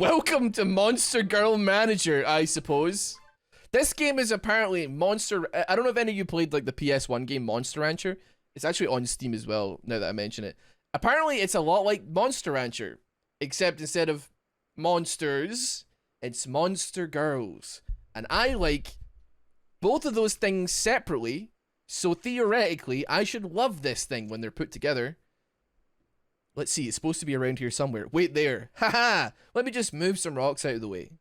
Welcome to Monster Girl Manager, I suppose. This game is apparently Monster... I don't know if any of you played like the PS1 game Monster Rancher. It's actually on Steam as well, now that I mention it. Apparently, it's a lot like Monster Rancher, except instead of monsters, it's Monster Girls. And I like both of those things separately, so theoretically, I should love this thing when they're put together. Let's see, it's supposed to be around here somewhere. Wait there. Haha! Let me just move some rocks out of the way.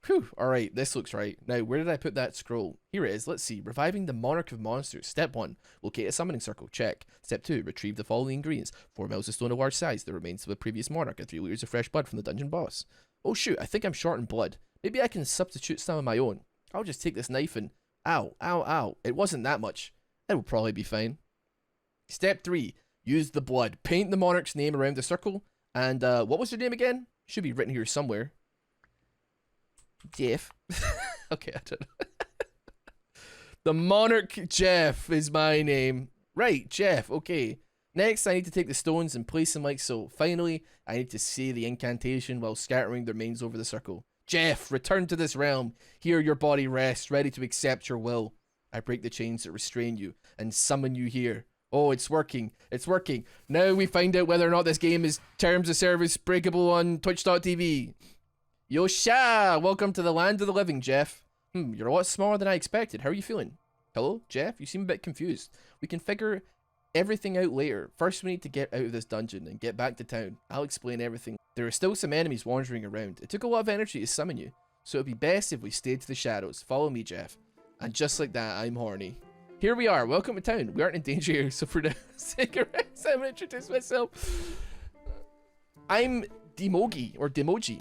Whew, alright, this looks right. Now, where did I put that scroll? Here it is, let's see. Reviving the Monarch of Monsters. Step 1, locate a summoning circle. Check. Step 2, retrieve the following ingredients. 4 mils of stone of large size, the remains of a previous monarch, and 3 liters of fresh blood from the dungeon boss. Oh shoot, I think I'm short in blood. Maybe I can substitute some of my own. I'll just take this knife and... Ow, ow, ow. It wasn't that much. It will probably be fine. Step 3, use the blood. Paint the monarch's name around the circle. And, what was your name again? Should be written here somewhere. Jeff. Okay, I don't know. The Monarch Jeff is my name. Right, Jeff, okay. Next, I need to take the stones and place them like so. Finally, I need to say the incantation while scattering their remains over the circle. Jeff, return to this realm. Here your body rests, ready to accept your will. I break the chains that restrain you and summon you here. Oh, it's working. It's working. Now we find out whether or not this game is terms of service breakable on twitch.tv. Yosha! Welcome to the land of the living, Jeff. You're a lot smaller than I expected. How are you feeling? Hello, Jeff? You seem a bit confused. We can figure everything out later. First, we need to get out of this dungeon and get back to town. I'll explain everything. There are still some enemies wandering around. It took a lot of energy to summon you, so it'd be best if we stayed to the shadows. Follow me, Jeff. And just like that, I'm horny. Here we are. Welcome to town. We aren't in danger here, so for the sake of rest, I'm gonna introduce myself. I'm Demogi, or Demoji.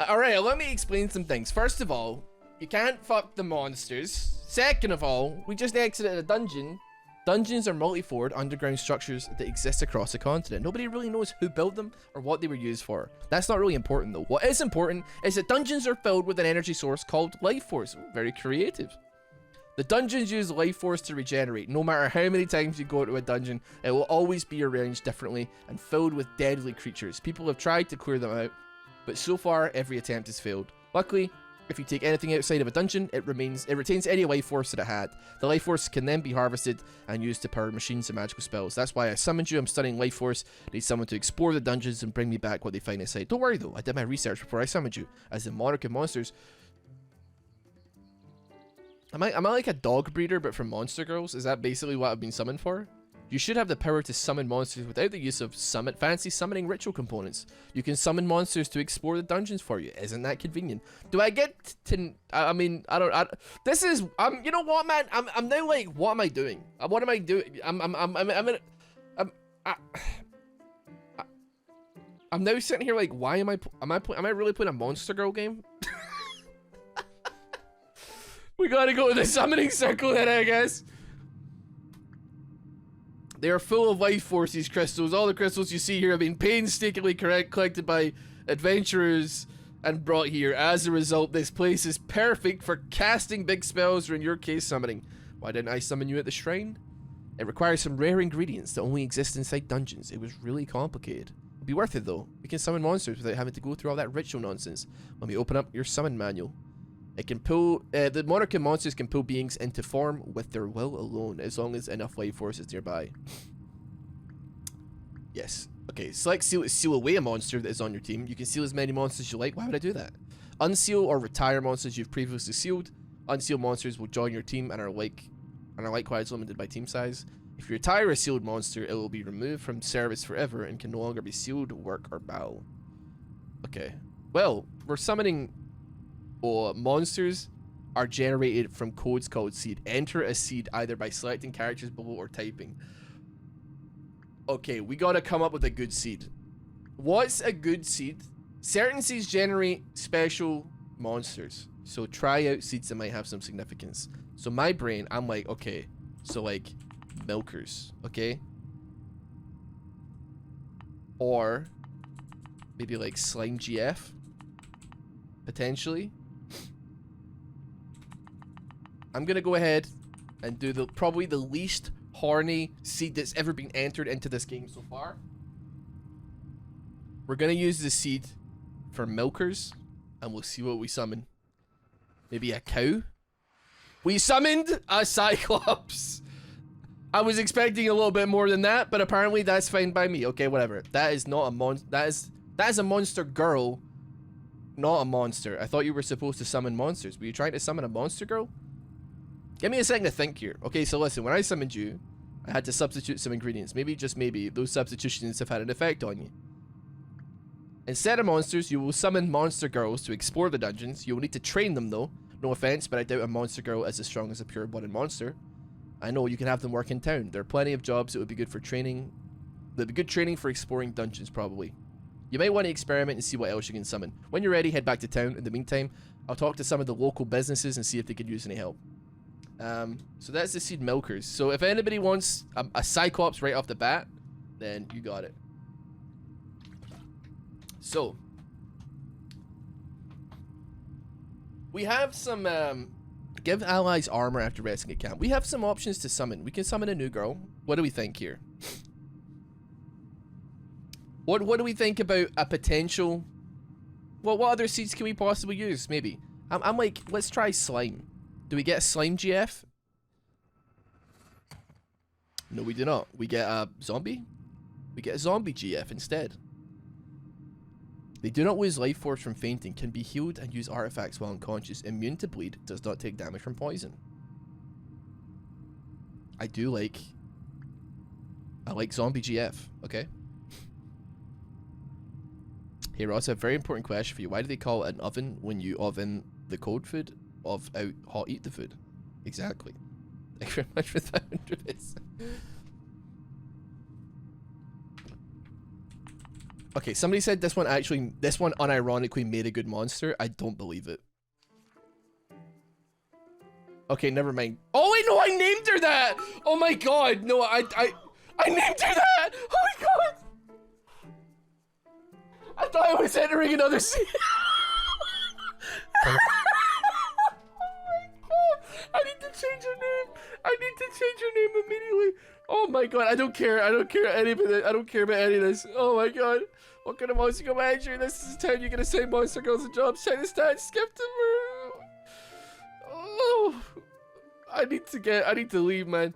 Alright, let me explain some things. First of all, you can't fuck the monsters. Second of all, we just exited a dungeon. Dungeons are multi-floor underground structures that exist across the continent. Nobody really knows who built them or what they were used for. That's not really important though. What is important is that dungeons are filled with an energy source called life force. Very creative. The dungeons use life force to regenerate. No matter how many times you go to a dungeon, it will always be arranged differently and filled with deadly creatures. People have tried to clear them out, but so far every attempt has failed. Luckily, if you take anything outside of a dungeon, it retains any life force that it had. The life force can then be harvested and used to power machines and magical spells. That's why I summoned you. I'm studying life force. I need someone to explore the dungeons and bring me back what they find inside. Don't worry though, I did my research before I summoned you. As the Monarch of Monsters. Am I like a dog breeder but for monster girls? Is that basically what I've been summoned for? You should have the power to summon monsters without the use of fancy summoning ritual components. You can summon monsters to explore the dungeons for you. Isn't that convenient? Do I get to... I mean, this is... you know what, man? I'm now like, what am I doing? What am I doing? I'm now sitting here like, why am I really playing a monster girl game? We gotta go to the summoning circle then, I guess. They are full of life force, these crystals. All the crystals you see here have been painstakingly collected by adventurers and brought here. As a result, this place is perfect for casting big spells, or in your case, summoning. Why didn't I summon you at the shrine? It requires some rare ingredients that only exist inside dungeons. It was really complicated. It'll be worth it though. We can summon monsters without having to go through all that ritual nonsense. Let me open up your summon manual. It can pull, the Monarch of Monsters can pull beings into form with their will alone, as long as enough life force is nearby. Yes. Okay, select seal to seal away a monster that is on your team. You can seal as many monsters as you like. Why would I do that? Unseal or retire monsters you've previously sealed. Unsealed monsters will join your team and are likewise limited by team size. If you retire a sealed monster, it will be removed from service forever and can no longer be sealed, work, or battle. Okay. Well, we're summoning... monsters are generated from codes called seed. Enter a seed either by selecting characters below or typing. Okay, we gotta come up with a good seed. What's a good seed? Certain seeds generate special monsters. So try out seeds that might have some significance. So my brain, I'm like, okay, so like milkers, okay? Or maybe like slime GF, potentially. I'm gonna go ahead and do probably the least horny seed that's ever been entered into this game so far. We're gonna use the seed for milkers, and we'll see what we summon. Maybe a cow? We summoned a Cyclops! I was expecting a little bit more than that, but apparently that's fine by me. Okay, whatever. That is not a monster. That is a monster girl, not a monster. I thought you were supposed to summon monsters. Were you trying to summon a monster girl? Give me a second to think here. Okay, so listen, when I summoned you, I had to substitute some ingredients. Maybe, just maybe, those substitutions have had an effect on you. Instead of monsters, you will summon monster girls to explore the dungeons. You will need to train them though. No offense, but I doubt a monster girl is as strong as a pure-blooded monster. I know you can have them work in town. There are plenty of jobs that would be good for training. That'd be good training for exploring dungeons, probably. You might want to experiment and see what else you can summon. When you're ready, head back to town. In the meantime, I'll talk to some of the local businesses and see if they could use any help. So that's the seed milkers. So if anybody wants a Cyclops right off the bat, then you got it. So we have some give allies armor after resting at camp. We have some options to summon. We can summon a new girl. What do we think here? What do we think about a potential? Well, what other seeds can we possibly use? Maybe I'm like, let's try slime. Do we get a slime GF? No, we do not. We get a zombie? We get a zombie GF instead. They do not lose life force from fainting, can be healed and use artifacts while unconscious. Immune to bleed, does not take damage from poison. I like zombie GF, okay? Hey Ross, I have a very important question for you. Why do they call it an oven when you oven the cold food? Of out hot eat the food. Exactly. Thank you very much for that, 100 bits. Okay, somebody said this one unironically made a good monster. I don't believe it. Okay, never mind. Oh wait, no, I named her that! Oh my god, no, I named her that! Oh my god! I thought I was entering another scene. I need to change her name. I need to change her name immediately. Oh my god, I don't care. I don't care any of it. I don't care about any of this. Oh my god. What kind of monster go manager? This is the time you're gonna say monster girls and jobs. Check the stats. Skip them. Oh, I need to leave, man.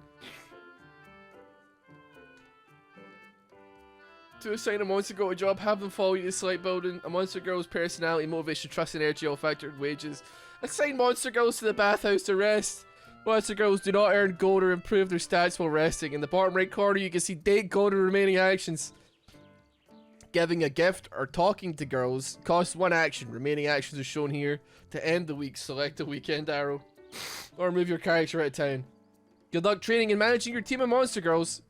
To assign a monster girl a job, have them follow you to Slight Building. A monster girl's personality, motivation, trust, and energy all factored in wages. Assign monster girls to the bathhouse to rest. Monster girls do not earn gold or improve their stats while resting. In the bottom right corner, you can see date, gold, and remaining actions. Giving a gift or talking to girls costs 1 action. Remaining actions are shown here. To end the week, select a weekend arrow. Or move your character out of town. Good luck training and managing your team of monster girls.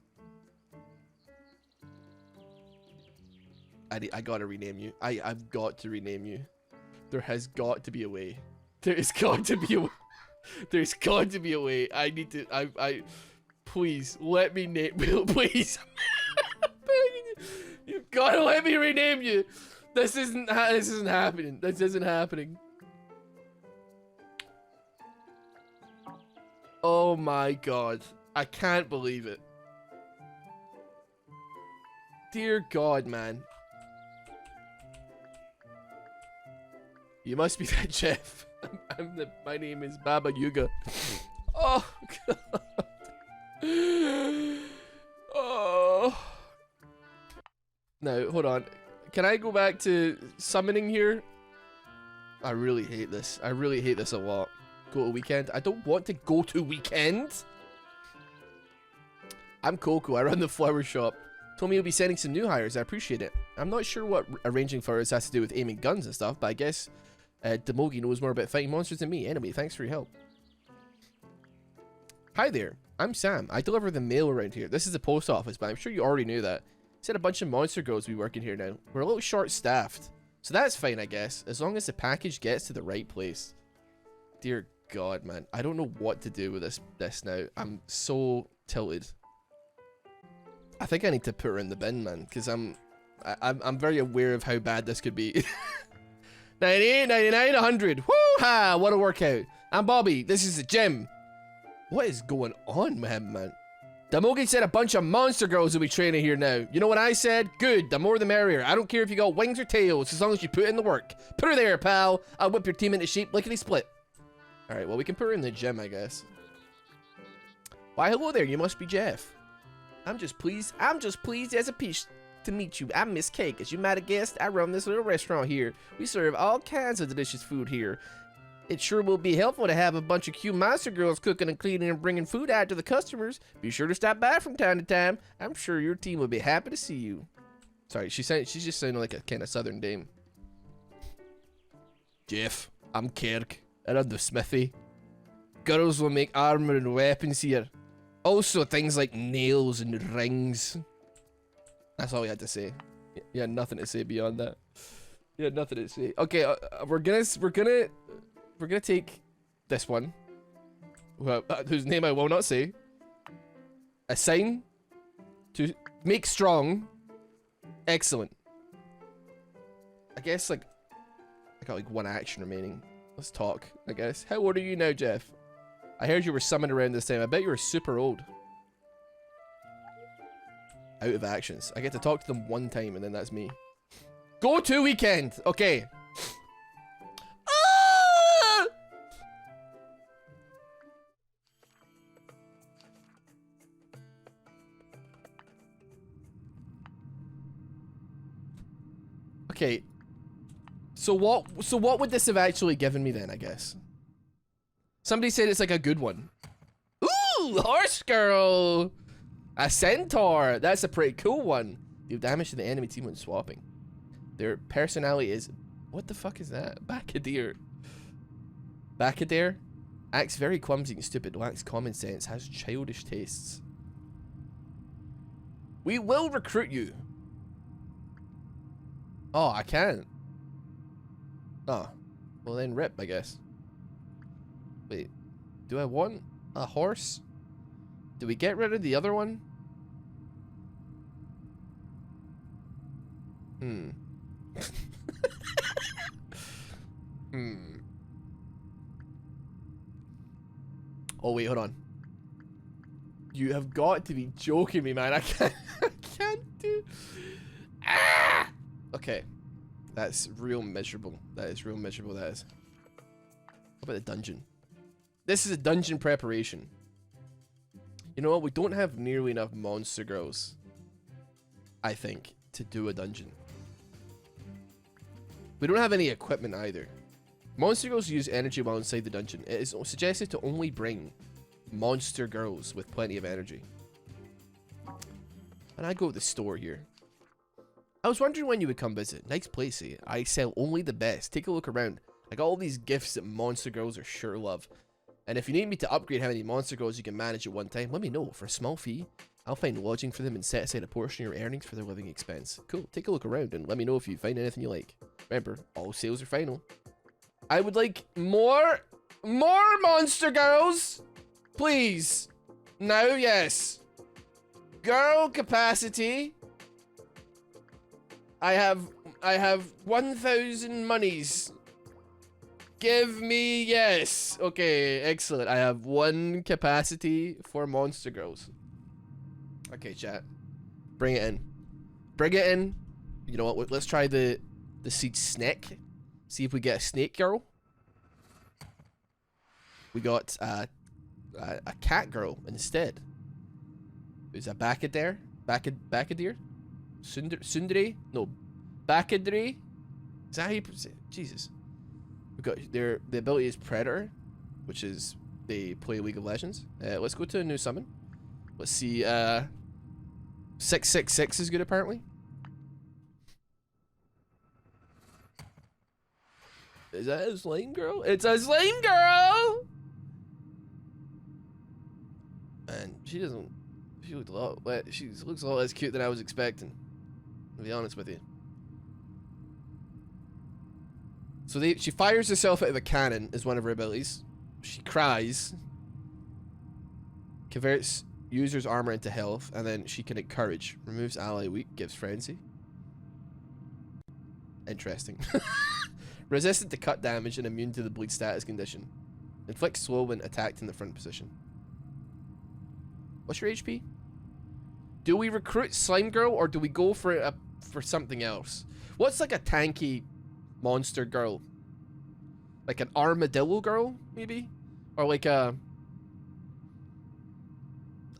I gotta rename you. I've got to rename you. There has got to be a way. There has got to be a way. There's got to be a way. I need to. Please let me name. Please. I'm begging you. You've got to let me rename you. This isn't happening. This isn't happening. Oh my god. I can't believe it. Dear God, man. You must be that Jeff. My name is Baba Yuga. Oh god. Oh. Now, hold on. Can I go back to summoning here? I really hate this. I really hate this a lot. Go to weekend. I don't want to go to weekend. I'm Coco. I run the flower shop. Told me you'll be sending some new hires. I appreciate it. I'm not sure what arranging flowers has to do with aiming guns and stuff, but I guess Demogi knows more about fighting monsters than me. Anyway, thanks for your help. Hi there. I'm Sam. I deliver the mail around here. This is the post office, but I'm sure you already knew that. Said a bunch of monster girls will be working here now. We're a little short-staffed, so that's fine, I guess, as long as the package gets to the right place. Dear God, man. I don't know what to do with this now. I'm so tilted. I think I need to put her in the bin, man, because I'm very aware of how bad this could be. 98, 99, 100. Woo-ha! What a workout. I'm Bobby. This is the gym. What is going on, man? Damogi said a bunch of monster girls will be training here now. You know what I said? Good, the more the merrier. I don't care if you got wings or tails, as long as you put in the work. Put her there, pal. I'll whip your team into shape lickety-split. Alright, well, we can put her in the gym, I guess. Why, hello there, you must be Jeff. I'm just pleased as a peach to meet you. I'm Miss Cake. As you might have guessed, I run this little restaurant here. We serve all kinds of delicious food here. It sure will be helpful to have a bunch of cute monster girls cooking and cleaning and bringing food out to the customers. Be sure to stop by from time to time. I'm sure your team will be happy to see you. Sorry, she's just sounding like a kind of southern dame. Jeff, I'm Kirk. I run the smithy. Girls will make armor and weapons here. Also things like nails and rings. That's all we had to say. You had nothing to say beyond that. You had nothing to say. Okay, we're gonna take this one, whose name I will not say. Assign to make strong. Excellent. I guess like I got like one action remaining. Let's talk, I guess. How old are you now, Jeff? I heard you were summoned around this time. I bet you were super old. Out of actions. I get to talk to them one time and then that's me. Go to weekend. Okay. Okay, so what would this have actually given me then, I guess? Somebody said it's like a good one. Ooh, horse girl! A centaur! That's a pretty cool one. Deal damage to the enemy team when swapping. Their personality is... What the fuck is that? Backadeer. Backadeer? Acts very clumsy and stupid, lacks common sense, has childish tastes. We will recruit you. Oh, I can't. Oh. Well then rip, I guess. Wait. Do I want a horse? Do we get rid of the other one? Hmm. Oh wait, hold on. You have got to be joking me, man. I can't do... Ah! Okay. That's real miserable. That is real miserable, that is. What about the dungeon? This is a dungeon preparation. You know what? We don't have nearly enough monster girls, I think, to do a dungeon. We don't have any equipment either. Monster girls use energy while inside the dungeon. It is suggested to only bring monster girls with plenty of energy. And I go to the store here. I was wondering when you would come visit. Nice place, eh? I sell only the best. Take a look around. I got all these gifts that monster girls are sure love. And if you need me to upgrade how many monster girls you can manage at one time, let me know. For a small fee, I'll find lodging for them and set aside a portion of your earnings for their living expense. Cool. Take a look around and let me know if you find anything you like. Remember, all sales are final. I would like more monster girls. Please. Now, yes. Girl capacity. I have 1,000 monies. Give me yes. Okay, excellent. I have 1 capacity for monster girls. Okay, chat. Bring it in. Bring it in. You know what? Let's try the seed snake. See if we get a snake girl. We got a cat girl instead. There's a Backadeer. Backadeer? Sundari? No. Backadeer? Is that how you pronounce it? Jesus. We got the ability is Predator, which is they play League of Legends. Let's go to a new summon. Let's see. 666 is good apparently. Is that a slime girl? It's a slime girl! And she doesn't... She looks a lot... She looks a lot less cute than I was expecting. To be honest with you. So she fires herself out of a cannon as one of her abilities. She cries. Converts user's armor into health. And then she can encourage. Removes ally weak. Gives frenzy. Interesting. Resistant to cut damage and immune to the bleed status condition. Inflicts slow when attacked in the front position. What's your HP? Do we recruit Slime Girl or do we go for something else? What's like a tanky monster girl? Like an armadillo girl, maybe? Or like a...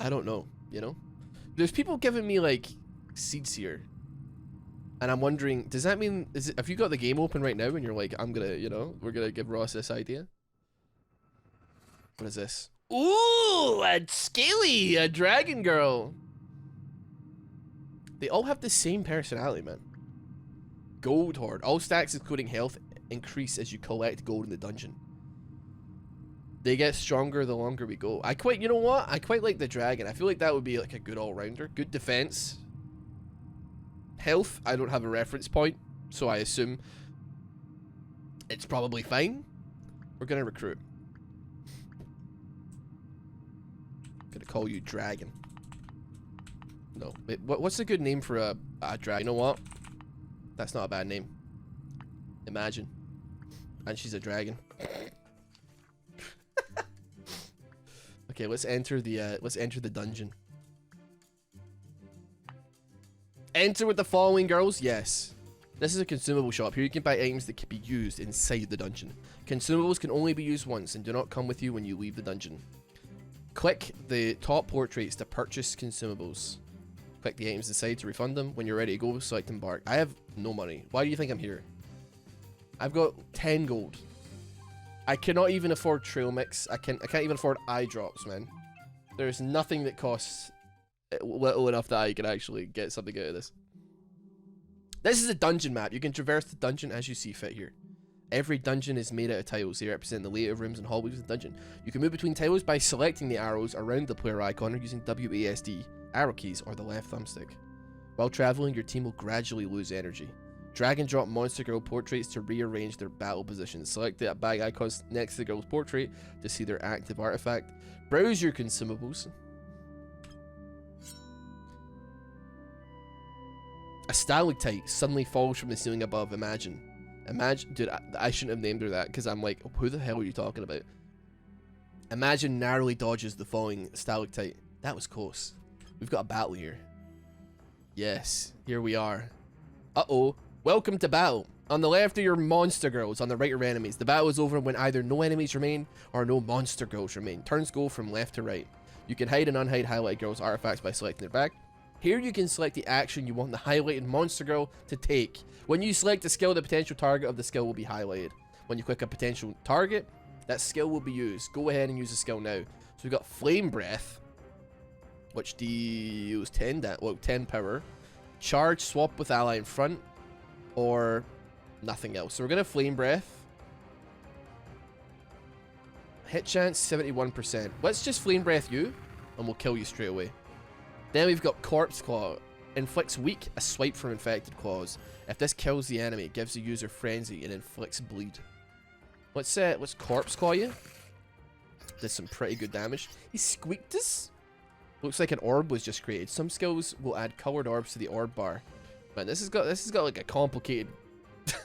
I don't know, you know? There's people giving me like seeds here. And I'm wondering, does that mean, have you got the game open right now and you're like, I'm gonna, you know, we're gonna give Ross this idea? What is this? Ooh, a Scaly, a dragon girl. They all have the same personality, man. Gold Horde. All stacks including health increase as you collect gold in the dungeon. They get stronger the longer we go. You know what? I quite like the dragon. I feel like that would be like a good all-rounder. Good defense. Health, I don't have a reference point, so I assume it's probably fine. We're gonna recruit. Gonna call you Dragon. No, wait, what's a good name for a dragon? You know what? That's not a bad name. Imagine. And she's a dragon. Okay, let's enter the dungeon. Enter with the following, girls. Yes. This is a consumable shop. Here you can buy items that can be used inside the dungeon. Consumables can only be used once and do not come with you when you leave the dungeon. Click the top portraits to purchase consumables. Click the items inside to refund them. When you're ready to go, select embark. I have no money. Why do you think I'm here? I've got 10 gold. I cannot even afford trail mix. I can't even afford eye drops, man. There's nothing that costs little enough that I can actually get something out of this. This is a dungeon map. You can traverse the dungeon as you see fit here. Every dungeon is made out of tiles. They represent the layout of rooms and hallways of the dungeon. You can move between tiles by selecting the arrows around the player icon or using WASD, arrow keys, or the left thumbstick. While traveling, your team will gradually lose energy. Drag and drop monster girl portraits to rearrange their battle positions. Select the bag icons next to the girl's portrait to see their active artifact. Browse your consumables. A stalactite suddenly falls from the ceiling above. Imagine, dude, I shouldn't have named her that because I'm like, who the hell are you talking about? Imagine narrowly dodges the falling stalactite. That was close. We've got a battle here. Yes, here we are. Uh-oh. Welcome to battle. On the left are your monster girls, on the right are enemies. The battle is over when either no enemies remain or no monster girls remain. Turns go from left to right. You can hide and unhide highlight girls' artifacts by selecting their back. Here you can select the action you want the highlighted monster girl to take. When you select a skill, the potential target of the skill will be highlighted. When you click a potential target, that skill will be used. Go ahead and use the skill now. So we've got Flame Breath, which deals 10 power. Charge, swap with ally in front, or nothing else. So we're going to Flame Breath. Hit chance 71%. Let's just Flame Breath you, and we'll kill you straight away. Then we've got Corpse Claw. Inflicts weak, a swipe from infected claws. If this kills the enemy, it gives the user frenzy and inflicts bleed. Let's Corpse Claw you. Did some pretty good damage. He squeaked us. Looks like an orb was just created. Some skills will add colored orbs to the orb bar. Man, this has got like a complicated.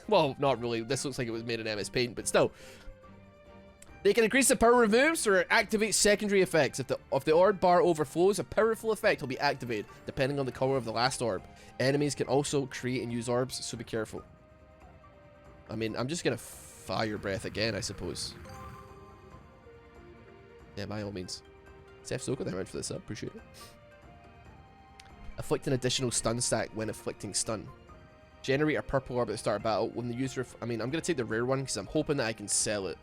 Well, not really. This looks like it was made in MS Paint, but still. They can increase the power of moves or activate secondary effects. If the orb bar overflows, a powerful effect will be activated, depending on the color of the last orb. Enemies can also create and use orbs, so be careful. I mean, I'm just gonna Fire Breath again, I suppose. Yeah, by all means. Seth Soka, thank you very much for this up. Appreciate it. Afflict an additional stun stack when afflicting stun. Generate a purple orb at the start of battle. When the user... I mean, I'm going to take the rare one because I'm hoping that I can sell it.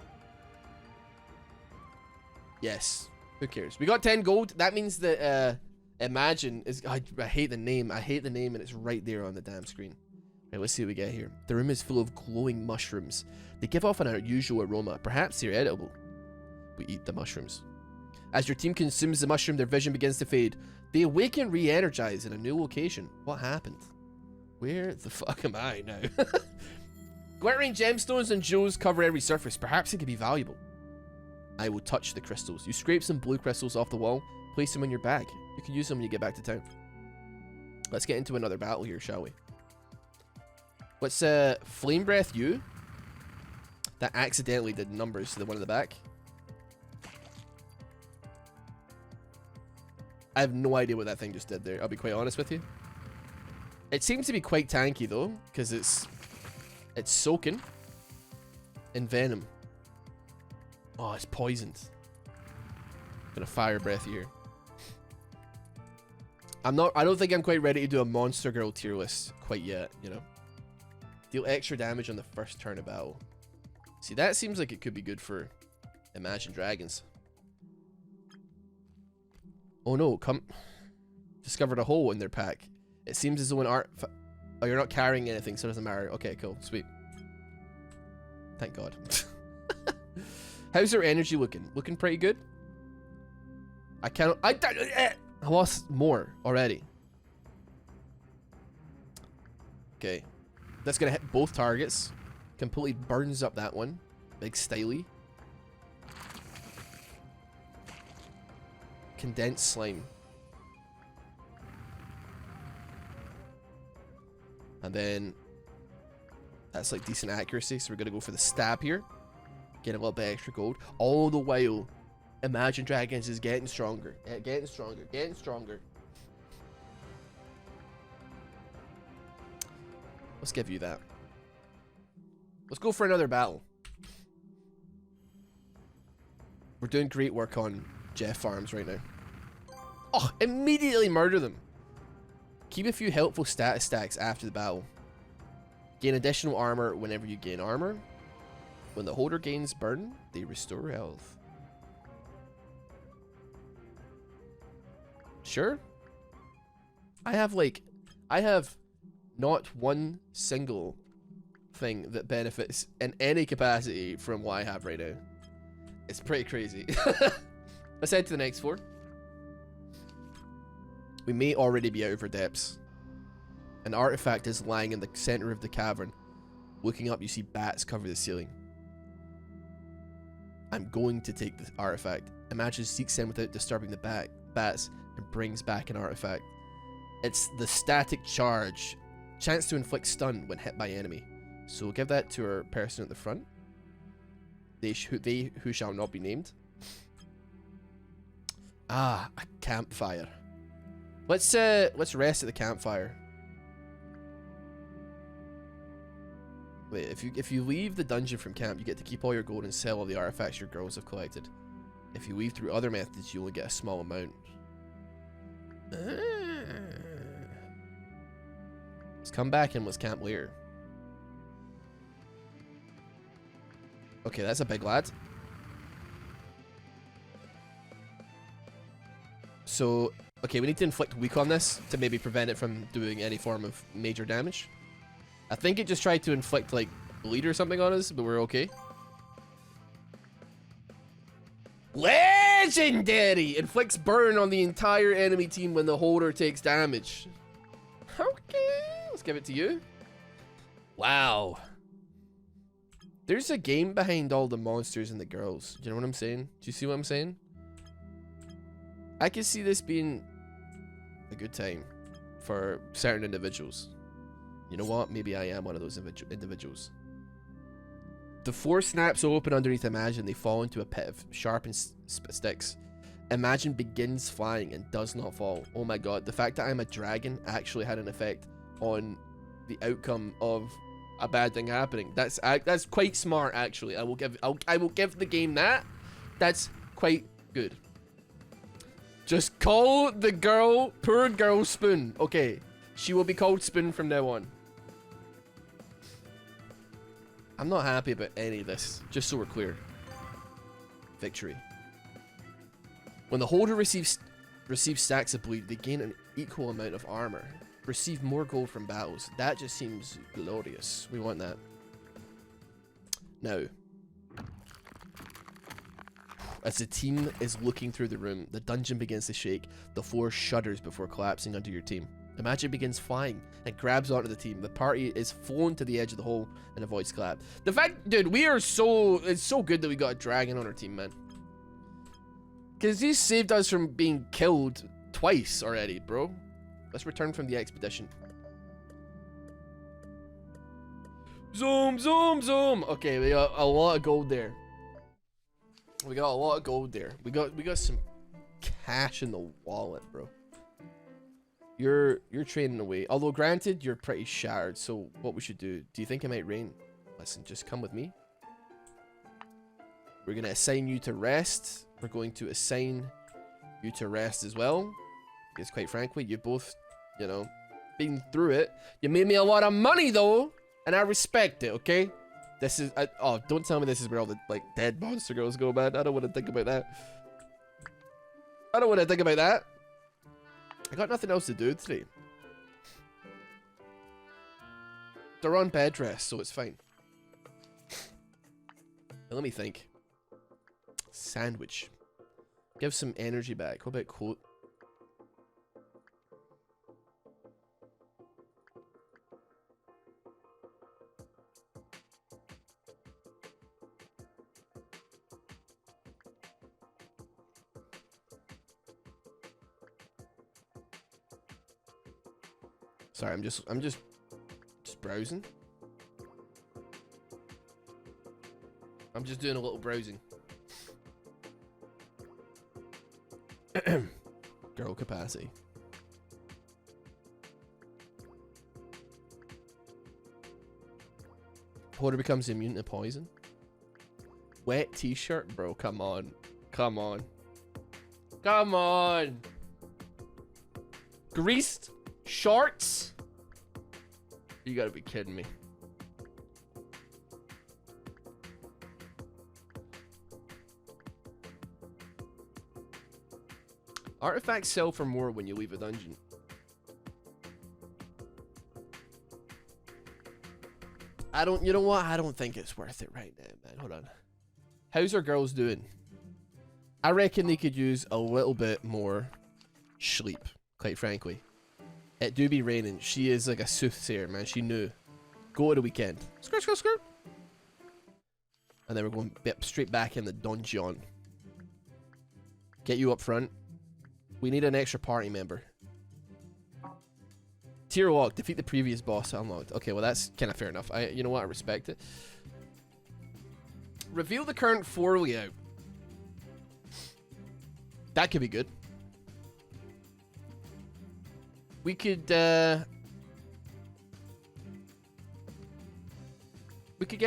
Yes. Who cares? We got 10 gold. That means that Imagine is... I hate the name. I hate the name and it's right there on the damn screen. Right, let's see what we get here. The room is full of glowing mushrooms. They give off an unusual aroma. Perhaps they're edible. We eat the mushrooms. As your team consumes the mushroom, their vision begins to fade. They awaken re-energized in a new location. What happened? Where the fuck am I now? Glittering gemstones and jewels cover every surface. Perhaps it could be valuable. I will touch the crystals. You scrape some blue crystals off the wall, place them in your bag. You can use them when you get back to town. Let's get into another battle here, shall we? Let's Flame Breath you. That accidentally did numbers to the one in the back. I have no idea what that thing just did there. I'll be quite honest with you. It seems to be quite tanky though, because it's soaking in venom. Oh, it's poisoned. Gonna fire breath here. I don't think I'm quite ready to do a Monster Girl tier list quite yet, you know. Deal extra damage on the first turn of battle. See, that seems like it could be good for Imagine Dragons. Oh no, discovered a hole in their pack. It seems as though oh, you're not carrying anything, so it doesn't matter. Okay, cool, sweet. Thank God. How's their energy looking? Looking pretty good? I lost more already. Okay. That's gonna hit both targets. Completely burns up that one. Big styly. Condensed slime. And then that's like decent accuracy, so we're gonna go for the stab here. Get a little bit extra gold. All the while, Imagine Dragons is getting stronger. Getting stronger. Getting stronger. Let's give you that. Let's go for another battle. We're doing great work on Jeff Farms right now. Oh, immediately murder them. Keep a few helpful status stacks after the battle. Gain additional armor whenever you gain armor. When the holder gains burn, they restore health. Sure. I have not one single thing that benefits in any capacity from what I have right now. It's pretty crazy. Let's head to the next floor. We may already be out of our depths. An artifact is lying in the center of the cavern. Looking up, you see bats cover the ceiling. I'm going to take the artifact. Imagine seeks in without disturbing the bats and brings back an artifact. It's the static charge. Chance to inflict stun when hit by enemy. So we'll give that to our person at the front. They who shall not be named. Ah, a campfire. Let's rest at the campfire. Wait, if you leave the dungeon from camp, you get to keep all your gold and sell all the artifacts your girls have collected. If you leave through other methods, you only get a small amount. Let's come back and let's camp later. Okay, that's a big lad. So, okay, we need to inflict weak on this to maybe prevent it from doing any form of major damage. I think it just tried to inflict, like, bleed or something on us, but we're okay. Legendary! Inflicts burn on the entire enemy team when the holder takes damage. Okay, let's give it to you. Wow. There's a game behind all the monsters and the girls. Do you know what I'm saying? Do you see what I'm saying? I can see this being a good time for certain individuals. You know what? Maybe I am one of those individuals. The floor snaps open underneath Imagine. They fall into a pit of sharpened sticks. Imagine begins flying and does not fall. Oh my god, the fact that I'm a dragon actually had an effect on the outcome of a bad thing happening. That's quite smart, actually. I will give the game that. That's quite good. Just call the girl, poor girl, Spoon. Okay, she will be called Spoon from now on. I'm not happy about any of this, just so we're clear. Victory. When the holder receives stacks of bleed, they gain an equal amount of armor. Receive more gold from battles. That just seems glorious. We want that. Now, as the team is looking through the room, the dungeon begins to shake. The floor shudders before collapsing under your team. Imagine begins flying and grabs onto the team. The party is flown to the edge of the hole and avoids collapse. The fact, dude, it's so good that we got a dragon on our team, man. Because he saved us from being killed twice already, bro. Let's return from the expedition. Zoom, zoom, zoom. Okay, we got a lot of gold there. We got a lot of gold there. We got some cash in the wallet, bro. You're trading away. Although granted, you're pretty shattered. So what we should do? Do you think it might rain? Listen, just come with me. We're gonna assign you to rest. We're going to assign you to rest as well. Because quite frankly, you both, you know, been through it. You made me a lot of money though, and I respect it. Okay. This is oh, don't tell me this is where all the like dead monster girls go, man. I don't want to think about that. I don't want to think about that. I got nothing else to do today. They're on bed rest, so it's fine. Now, let me think. Sandwich. Give some energy back. What about coat? Sorry, I'm just browsing. I'm just doing a little browsing. Girl capacity. Porter becomes immune to poison. Wet t-shirt, bro. Come on. Come on. Come on. Greased shorts? You gotta be kidding me. Artifacts sell for more when you leave a dungeon. You know what? I don't think it's worth it right now, man. Hold on. How's our girls doing? I reckon they could use a little bit more sleep, quite frankly. It do be raining. She is like a soothsayer, man. She knew. Go to the weekend. Skirt, skirt, skirt. And then we're going straight back in the dungeon. Get you up front. We need an extra party member. Tier lock. Defeat the previous boss unlocked. Okay, well that's kind of fair enough. You know what? I respect it. Reveal the current floor layout. That could be good. We could get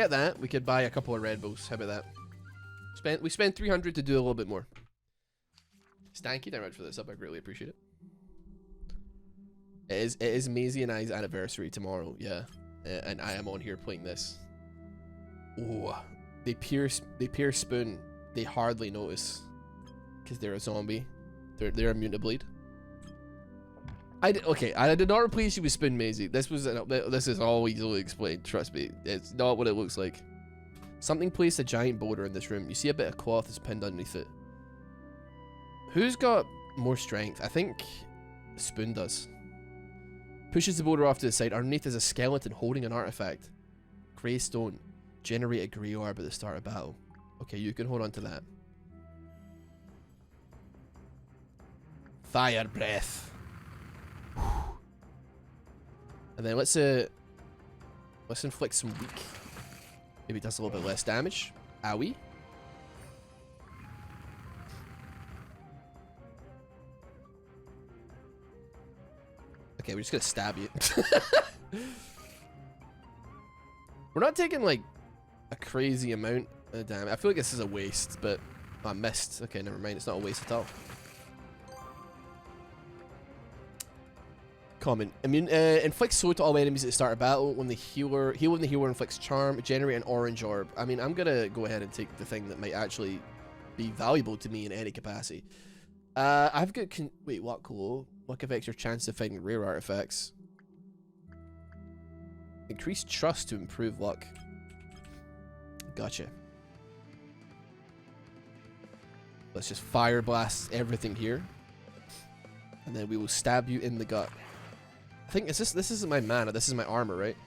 that. We could buy a couple of Red Bulls. How about that? We spent 300 to do a little bit more. Thank you very much for this up. I greatly appreciate it. It is Maisie and I's anniversary tomorrow. Yeah, and I am on here playing this. Oh, they pierce Spoon. They hardly notice because they're a zombie. They're immune to bleed. Okay, I did not replace you with Spoon, Maisie. This is all easily explained. Trust me, it's not what it looks like. Something placed a giant boulder in this room. You see a bit of cloth is pinned underneath it. Who's got more strength? I think Spoon does. Pushes the boulder off to the side. Underneath is a skeleton holding an artifact. Grey stone. Generate a grey orb at the start of battle. Okay, you can hold on to that. Fire breath. And then let's inflict some weak. Maybe it does a little bit less damage. Owie. Okay, we're just gonna stab you. We're not taking like a crazy amount of damage. I feel like this is a waste, but I missed. Okay, never mind. It's not a waste at all. Common. Immune, inflicts sword to all enemies at the start of battle. When the healer inflicts charm, generate an orange orb. I mean, I'm gonna go ahead and take the thing that might actually be valuable to me in any capacity. I've got wait, what cool? Luck affects your chance of finding rare artifacts. Increased trust to improve luck. Gotcha. Let's just fire blast everything here. And then we will stab you in the gut. I think this isn't my mana, this is my armor, right?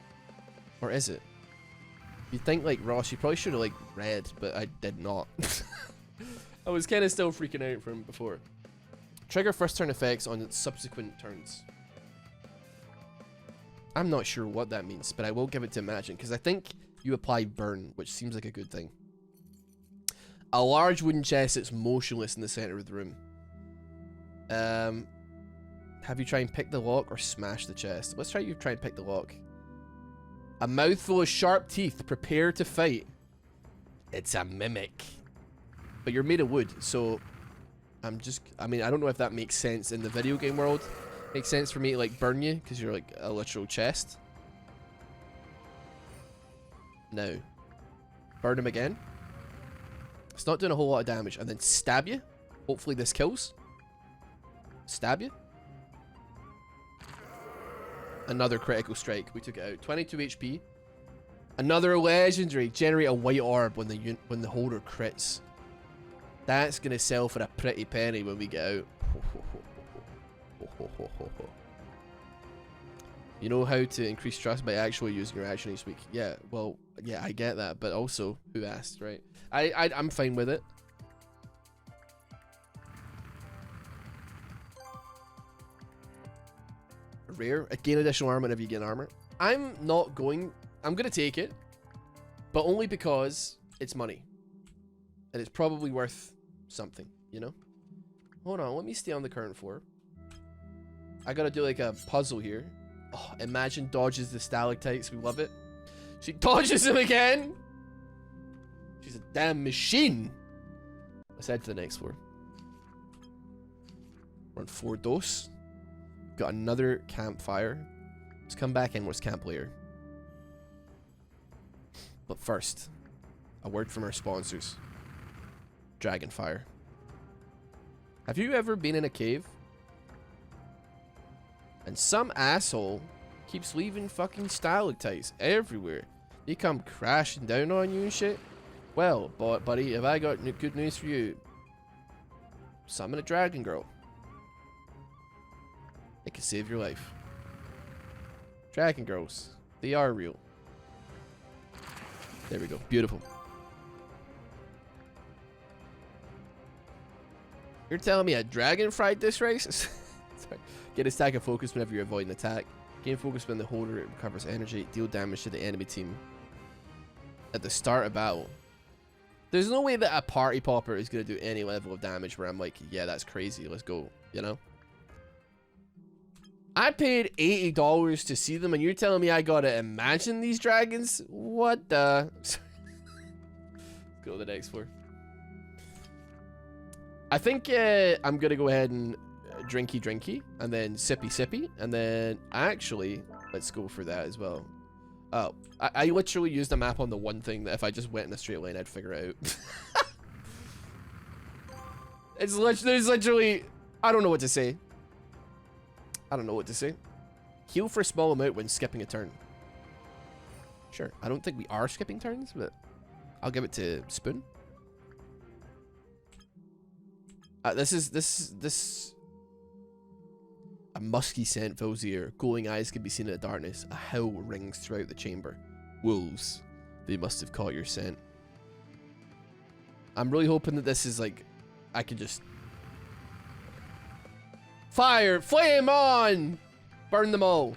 Or is it? You'd think like Ross, you probably should have like read, but I did not. I was kind of still freaking out from before. Trigger first turn effects on subsequent turns. I'm not sure what that means, but I will give it to Imagine, because I think you apply burn, which seems like a good thing. A large wooden chest that's motionless in the center of the room. Have you try and pick the lock or smash the chest? Let's try and pick the lock. A mouthful of sharp teeth. Prepare to fight. It's a mimic. But you're made of wood, so I mean, I don't know if that makes sense in the video game world. Makes sense for me to like burn you because you're like a literal chest. Now, burn him again. It's not doing a whole lot of damage, and then stab you. Hopefully this kills. Stab you. Another critical strike. We took it out. 22 HP. Another legendary. Generate a white orb when the holder crits. That's gonna sell for a pretty penny when we get out. You know how to increase trust by actually using your action each week? Yeah, well, yeah, I get that, but also, who asked, right? I'm fine with it. Rare. Gain additional armor whenever you get armor. I'm gonna take it, but only because it's money. And it's probably worth something, you know? Hold on, let me stay on the current floor. I gotta do like a puzzle here. Oh, imagine dodges the stalactites. We love it. She dodges them again. She's a damn machine. Let's head to the next floor. We're on 4 dos. Got another campfire. Let's come back in. What's camp later? But first, a word from our sponsors. Dragonfire. Have you ever been in a cave? And some asshole keeps leaving fucking stalactites everywhere. They come crashing down on you and shit. Well, buddy, have I got good news for you? Summon a dragon girl. It can save your life. Dragon girls. They are real. There we go. Beautiful. You're telling me a dragon fried this race? Sorry. Get a stack of focus whenever you avoid an attack. Gain focus when the holder recovers energy. Deal damage to the enemy team at the start of battle. There's no way that a party popper is going to do any level of damage where I'm like, yeah, that's crazy. Let's go. You know? I paid $80 to see them, and you're telling me I gotta imagine these dragons? What the? Let's go to the next floor. I think I'm gonna go ahead and drinky, and then sippy, and then actually, let's go for that as well. Oh, I literally used a map on the one thing that if I just went in a straight line, I'd figure it out. There's literally, I don't know what to say. I don't know what to say. Heal for a small amount when skipping a turn. Sure. I don't think we are skipping turns, but I'll give it to Spoon. This. A musky scent fills the air. Glowing eyes can be seen in the darkness. A howl rings throughout the chamber. Wolves. They must have caught your scent. I'm really hoping that this is like, I can just fire! Flame on! Burn them all.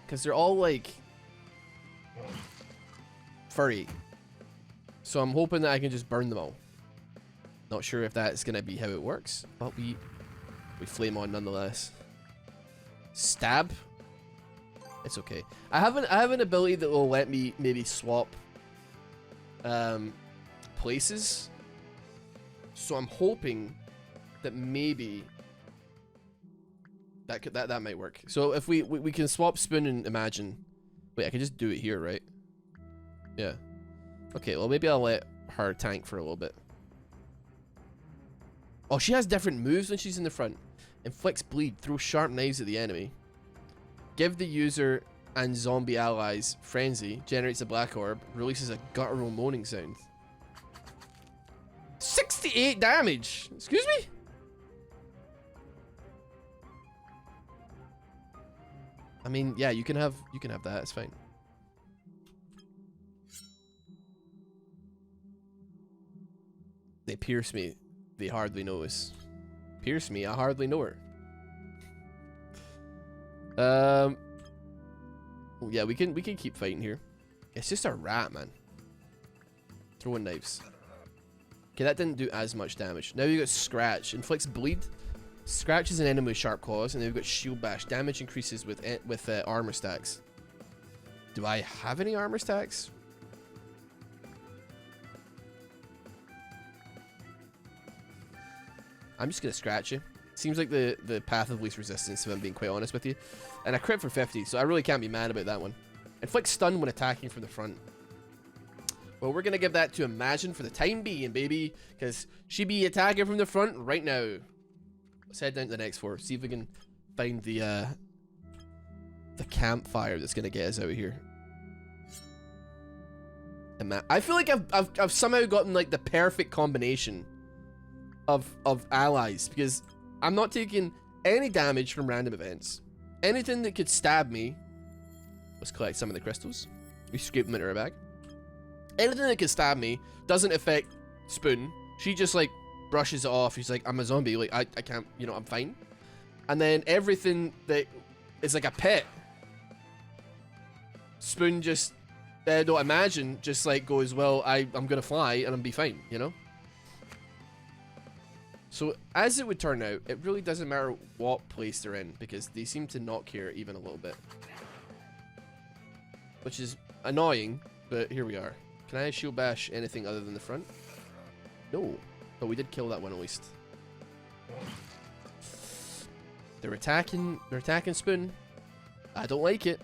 Because they're all like furry. So I'm hoping that I can just burn them all. Not sure if that's going to be how it works. But we flame on nonetheless. Stab. It's okay. I have an ability that will let me maybe swap places. So I'm hoping that maybe that might work. So if we can swap Spoon and Imagine. Wait, I can just do it here, right? Yeah. Okay, well maybe I'll let her tank for a little bit. Oh, she has different moves when she's in the front. Inflicts bleed, throw sharp knives at the enemy. Give the user and zombie allies frenzy, generates a black orb, releases a guttural moaning sound. 68 damage! Excuse me? I mean, yeah, you can have that, it's fine. They pierce me. They hardly notice. Pierce me, I hardly know her. Yeah, we can keep fighting here. It's just a rat, man. Throwing knives. Okay, that didn't do as much damage. Now you got Scratch. Inflicts bleed. Scratches an enemy with sharp claws, and they've got shield bash. Damage increases with armor stacks. Do I have any armor stacks? I'm just gonna scratch you. Seems like the path of least resistance, if I'm being quite honest with you. And I crit for 50, so I really can't be mad about that one. Inflict stun when attacking from the front. Well, we're gonna give that to Imagine for the time being, baby, because she be attacking from the front right now. Let's head down to the next floor, see if we can find the campfire that's gonna get us out of here. I feel like I've somehow gotten like the perfect combination of allies, because I'm not taking any damage from random events. Anything that could stab me. Let's collect some of the crystals. We scrape them into our bag. Anything that could stab me doesn't affect Spoon. She just like brushes it off. She's like, I'm a zombie. Like I can't, you know, I'm fine. And then everything that is like a pet, Spoon just, don't Imagine, just like goes, well, I'm gonna fly and I'm be fine, you know? So, as it would turn out, it really doesn't matter what place they're in, because they seem to not care even a little bit. Which is annoying, but here we are. Can I shield bash anything other than the front? No. But we did kill that one at least. They're attacking Spoon. I don't like it.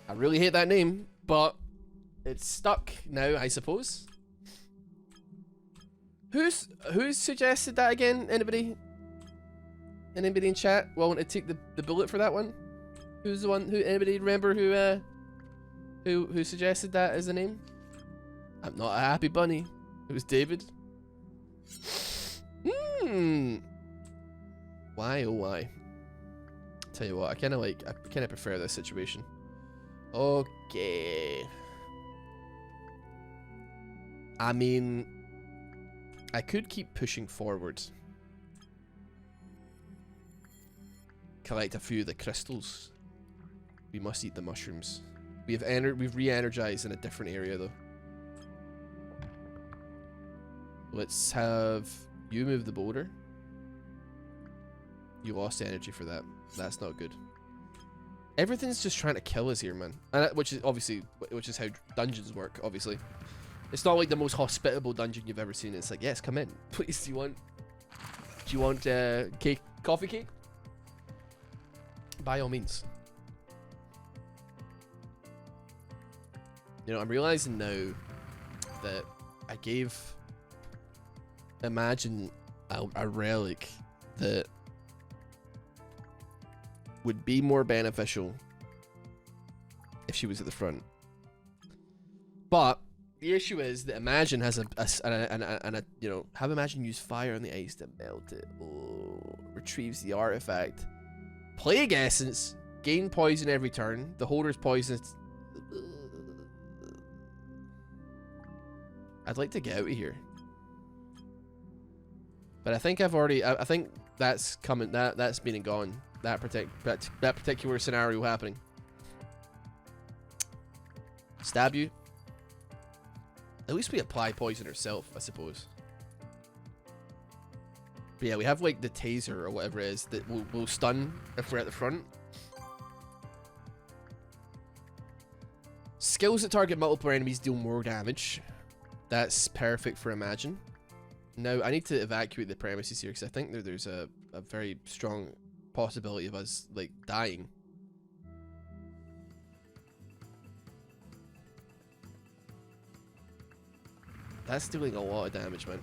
I really hate that name, but it's stuck now, I suppose. Who's suggested that again? Anybody? Anybody in chat willing to take the bullet for that one? Who's the one? Anybody remember who suggested that as a name? I'm not a happy bunny. It was David. Why oh why? Tell you what, I kind of prefer this situation. Okay. I mean, I could keep pushing forward. Collect a few of the crystals. We must eat the mushrooms. We've re-energized in a different area though. Let's have you move the boulder. You lost energy for that. That's not good. Everything's just trying to kill us here, man. And which is how dungeons work, obviously. It's not like the most hospitable dungeon you've ever seen. It's like, yes, come in. Please, do you want cake, coffee cake? By all means. You know, I'm realizing now that I gave Imagine a relic that would be more beneficial if she was at the front. But the issue is that Imagine has a you know, have Imagine use fire on the ice to melt it. Oh, retrieves the artifact. Plague essence. Gain poison every turn. The holder's poison. I'd like to get out of here. But I think I think that's coming. That's been and gone. That particular scenario happening. Stab you. At least we apply poison ourselves, I suppose. But yeah, we have like the taser or whatever it is that will stun if we're at the front. Skills that target multiple enemies deal more damage. That's perfect for Imagine. Now, I need to evacuate the premises here because I think there's a very strong possibility of us, like, dying. That's doing a lot of damage, man.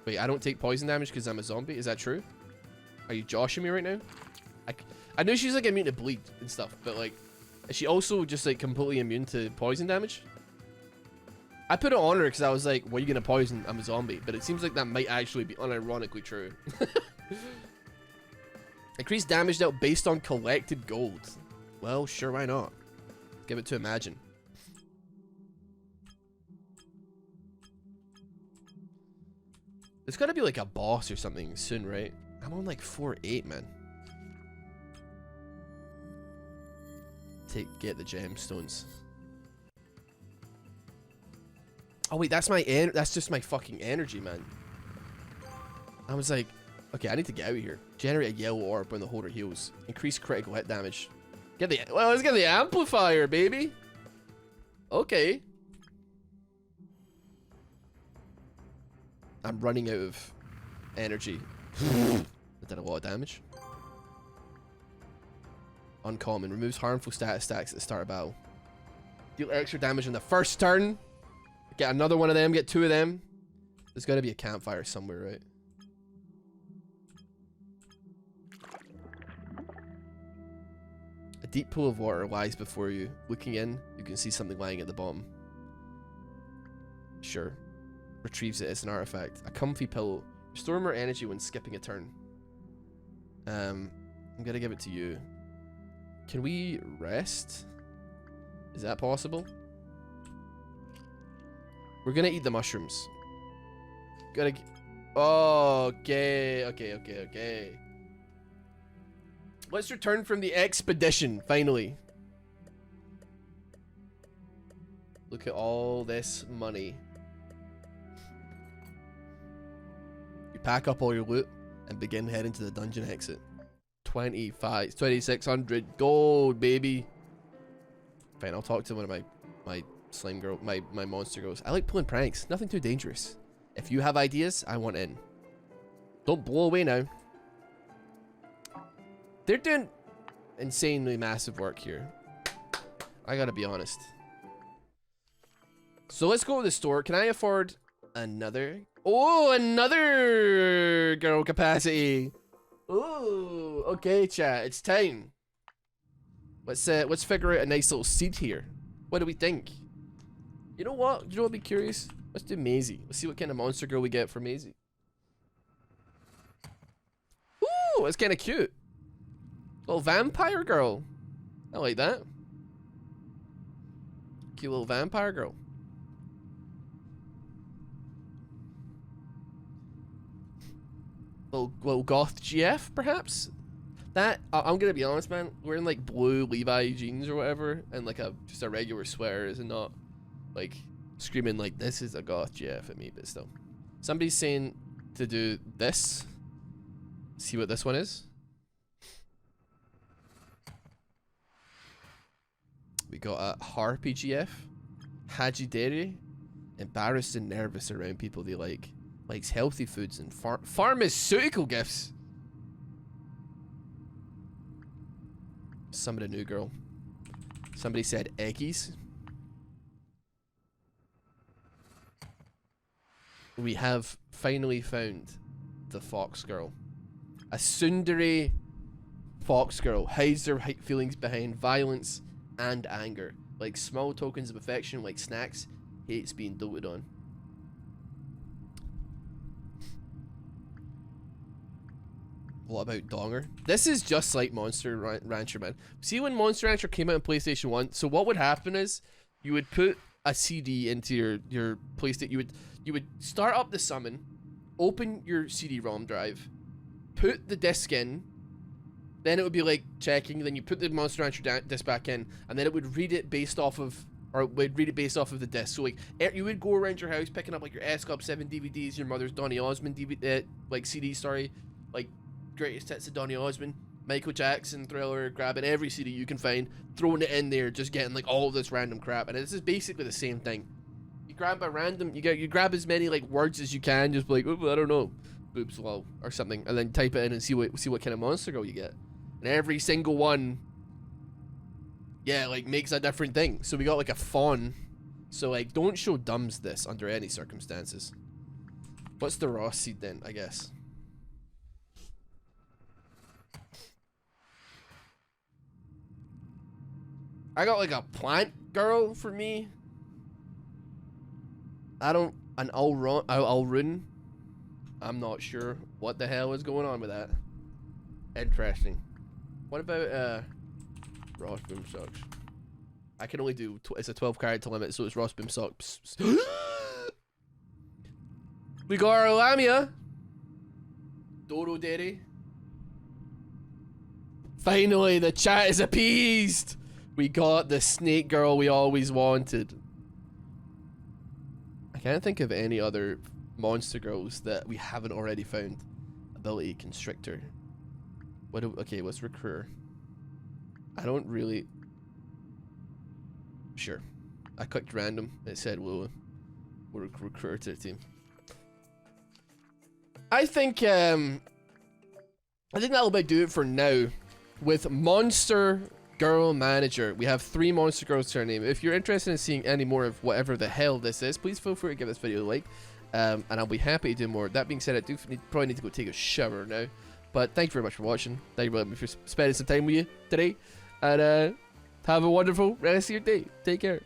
Wait, I don't take poison damage because I'm a zombie? Is that true? Are you joshing me right now? I know she's, like, immune to bleed and stuff, but, like, is she also just, like, completely immune to poison damage? I put it on her because I was like, what are you going to poison? I'm a zombie. But it seems like that might actually be unironically true. Increased damage dealt based on collected gold. Well, sure, why not? Give it to Imagine. There's got to be like a boss or something soon, right? I'm on like 4-8, man. Get the gemstones. Oh wait, that's just my fucking energy, man. I was like, okay, I need to get out of here. Generate a yellow orb when the holder heals. Increase critical hit damage. Well, let's get the amplifier, baby. Okay. I'm running out of energy. That did a lot of damage. Uncommon. Removes harmful status stacks at the start of battle. Deal extra damage on the first turn. Get another one of them. Get 2 of them. There's got to be a campfire somewhere, right? A deep pool of water lies before you. Looking in, you can see something lying at the bottom. Sure. Retrieves it as an artifact. A comfy pillow. Restore more energy when skipping a turn. I'm gonna give it to you. Can we rest? Is that possible? We're gonna eat the mushrooms. Okay. Let's return from the expedition, finally. Look at all this money. You pack up all your loot and begin heading to the dungeon exit. 2,600 gold, baby. Fine, I'll talk to one of my slime girl, my monster girls. I like pulling pranks. Nothing too dangerous. If you have ideas, I want in. Don't blow away now. They're doing insanely massive work here. I gotta be honest. So let's go to the store. Can I afford another? Oh, another girl capacity. Oh, okay, chat. It's time. Let's figure out a nice little seed here. What do we think? You know what? You know what'd be curious? Let's do Maisie. Let's see what kind of monster girl we get for Maisie. Ooh, it's kind of cute. Little vampire girl. I like that. Cute little vampire girl. Little goth GF, perhaps? That, I'm gonna be honest, man. Wearing like blue Levi jeans or whatever, and like just a regular sweater is not like screaming like this is a goth GF at me, but still. Somebody's saying to do this. See what this one is. We got a Harpy GF, Hajideri, embarrassed and nervous around people they like. Likes healthy foods and pharmaceutical gifts. Somebody new girl. Somebody said eggies. We have finally found the fox girl. A tsundere fox girl hides her feelings behind violence and anger. Like small tokens of affection, like snacks, hates being doted on. What about Donger? This is just like Monster Rancher, man. See when Monster Rancher came out on PlayStation 1? So what would happen is you would put a CD into your PlayStation. You would start up the summon, open your CD-ROM drive, put the disc in, then it would be like checking, then you put the Monster Rancher disc back in, and then it would read it based off of, or would read it based off of the disc. So like you would go around your house picking up like your S-Club 7 DVDs, your mother's Donny Osmond DVD, like CD, sorry, like greatest hits of Donny Osmond, Michael Jackson, Thriller, grabbing every CD you can find, throwing it in there, just getting like all this random crap. And this is basically the same thing. You grab a random, you grab as many like words as you can, just like, oh, I don't know, boobs lol or something, and then type it in and see what kind of monster girl you get. And every single one, yeah, like makes a different thing. So we got like a fawn. So like, don't show dumbs this under any circumstances. What's the Ross seed then? I guess. I got like a plant girl for me. An Alrun. I'm not sure what the hell is going on with that. Interesting. What about RossBoomsocks? I can only do it's a 12 character limit, so it's RossBoomsocks. We got our Lamia. Dodo Dairy. Finally, the chat is appeased. We got the snake girl we always wanted. I can't think of any other monster girls that we haven't already found. ability constrictor. Okay, what's recruiter? I don't really. Sure. I clicked random. It said we'll recruiter to the team. I think that'll about do it for now. With Monster Girl Manager, we have 3 Monster Girls to our name. If you're interested in seeing any more of whatever the hell this is, please feel free to give this video a like, and I'll be happy to do more. That being said, I do probably need to go take a shower now. But thank you very much for watching. Thank you very much for spending some time with you today, and have a wonderful rest of your day. Take care.